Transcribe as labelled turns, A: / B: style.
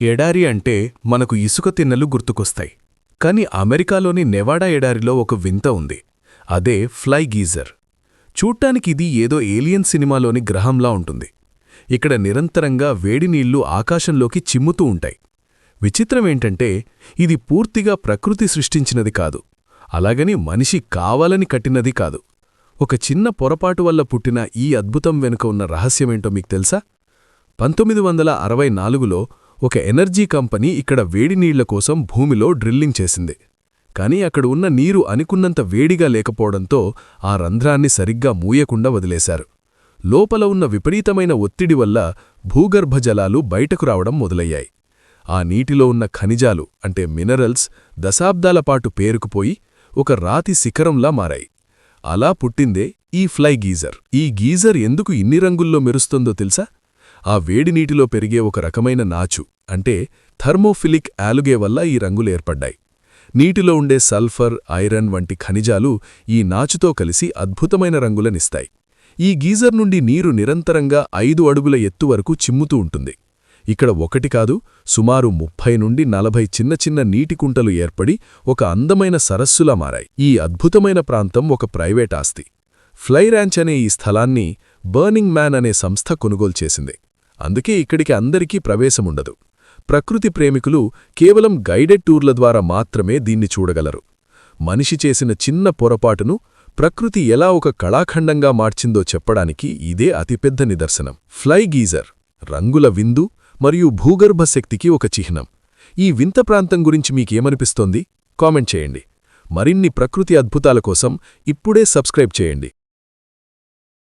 A: ఎడారి అంటే మనకు ఇసుక తిన్నెలు గుర్తుకొస్తాయి. కాని అమెరికాలోని నెవాడా ఎడారిలో ఒక వింత ఉంది. అదే ఫ్లై గీజర్. చూడ్టానికిది ఏదో ఏలియన్ సినిమాలోని గ్రహంలా ఉంటుంది. ఇక్కడ నిరంతరంగా వేడినీళ్లు ఆకాశంలోకి చిమ్ముతూ ఉంటాయి. విచిత్రమేంటంటే ఇది పూర్తిగా ప్రకృతి సృష్టించినది కాదు, అలాగని మనిషి కావాలని కట్టినది కాదు. ఒక చిన్న పొరపాటు వల్ల పుట్టిన ఈ అద్భుతం వెనుక ఉన్న రహస్యమేంటో మీకు తెలుసా? 1964లో ఒక ఎనర్జీ కంపెనీ ఇక్కడ వేడినీళ్ల కోసం భూమిలో డ్రిల్లింగ్ చేసింది. కాని అక్కడ ఉన్న నీరు అనుకున్నంత వేడిగా లేకపోవడంతో ఆ రంధ్రాన్ని సరిగ్గా మూయకుండా వదిలేశారు. లోపల ఉన్న విపరీతమైన ఒత్తిడి వల్ల భూగర్భ జలాలు బయటకు రావడం మొదలయ్యాయి. ఆ నీటిలో ఉన్న ఖనిజాలు అంటే మినరల్స్ దశాబ్దాలపాటు పేరుకుపోయి ఒక రాతి శిఖరంలా మారాయి. అలా పుట్టిందే ఈ ఫ్లై గీజర్. ఈ గీజర్ ఎందుకు ఇన్ని రంగుల్లో మెరుస్తుందో తెలుసా? ఆ వేడినీటిలో పెరిగే ఒక రకమైన నాచు అంటే థర్మోఫిలిక్ ఆలుగే వల్ల ఈ రంగులేర్పడ్డాయి. నీటిలో ఉండే సల్ఫర్, ఐరన్ వంటి ఖనిజాలు ఈ నాచుతో కలిసి అద్భుతమైన రంగులనిస్తాయి. ఈ గీజర్ నుండి నీరు నిరంతరంగా 5 అడుగుల ఎత్తు వరకు చిమ్ముతూ ఉంటుంది. ఇక్కడ ఒకటి కాదు, సుమారు 30 నుండి 40 చిన్న చిన్న నీటి కుంటలు ఏర్పడి ఒక అందమైన సరస్సులా మారాయి. ఈ అద్భుతమైన ప్రాంతం ఒక ప్రైవేట్ ఆస్తి. ఫ్లై ర్యాంచ్ అనే ఈ స్థలాన్ని బర్నింగ్ మ్యాన్ అనే సంస్థ కొనుగోలు చేసింది. అందుకే ఇక్కడికి అందరికీ ప్రవేశముండదు. ప్రకృతి ప్రేమికులు కేవలం గైడెడ్ టూర్ల ద్వారా మాత్రమే దీన్ని చూడగలరు. మనిషి చేసిన చిన్న పొరపాటును ప్రకృతి ఎలా ఒక కళాఖండంగా మార్చిందో చెప్పడానికి ఇదే అతిపెద్ద నిదర్శనం. ఫ్లై గీజర్ రంగుల విందు మరియు భూగర్భ శక్తికి ఒక చిహ్నం. ఈ వింత ప్రాంతం గురించి మీకేమనిపిస్తోంది? కామెంట్ చేయండి. మరిన్ని ప్రకృతి అద్భుతాల కోసం ఇప్పుడే సబ్స్క్రైబ్ చేయండి.